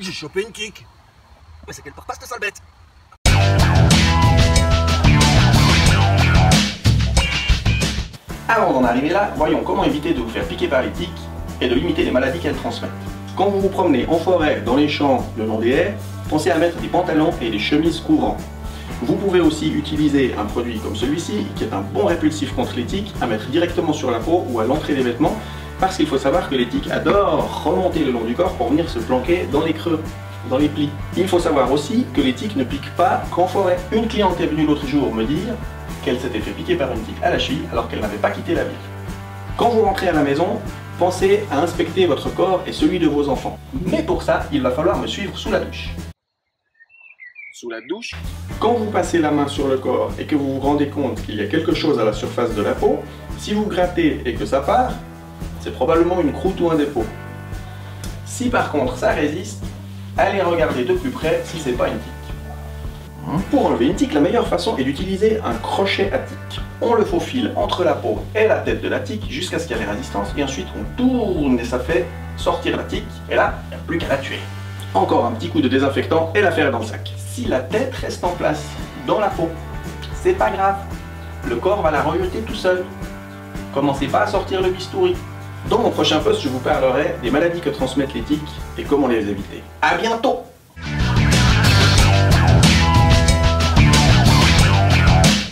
J'ai chopé une tique. Mais c'est qu'elle part pas cette sale bête. Avant d'en arriver là, voyons comment éviter de vous faire piquer par les tiques et de limiter les maladies qu'elles transmettent. Quand vous vous promenez en forêt, dans les champs, le long des haies, pensez à mettre des pantalons et des chemises couvrants. Vous pouvez aussi utiliser un produit comme celui-ci, qui est un bon répulsif contre les tiques, à mettre directement sur la peau ou à l'entrée des vêtements, parce qu'il faut savoir que les tiques adorent remonter le long du corps pour venir se planquer dans les creux, dans les plis. Il faut savoir aussi que les tiques ne piquent pas qu'en forêt. Une cliente est venue l'autre jour me dire qu'elle s'était fait piquer par une tique à la cheville alors qu'elle n'avait pas quitté la ville. Quand vous rentrez à la maison, pensez à inspecter votre corps et celui de vos enfants. Mais pour ça, il va falloir me suivre sous la douche. Sous la douche? Quand vous passez la main sur le corps et que vous vous rendez compte qu'il y a quelque chose à la surface de la peau, si vous grattez et que ça part, c'est probablement une croûte ou un dépôt. Si par contre ça résiste, allez regarder de plus près si c'est pas une tique. Pour enlever une tique, la meilleure façon est d'utiliser un crochet à tique. On le faufile entre la peau et la tête de la tique jusqu'à ce qu'il y ait résistance et ensuite on tourne et ça fait sortir la tique et là, il n'y a plus qu'à la tuer. Encore un petit coup de désinfectant et l'affaire est dans le sac. Si la tête reste en place dans la peau, c'est pas grave. Le corps va la rejeter tout seul. Commencez pas à sortir le bistouri. Dans mon prochain post, je vous parlerai des maladies que transmettent les tiques et comment les éviter. À bientôt!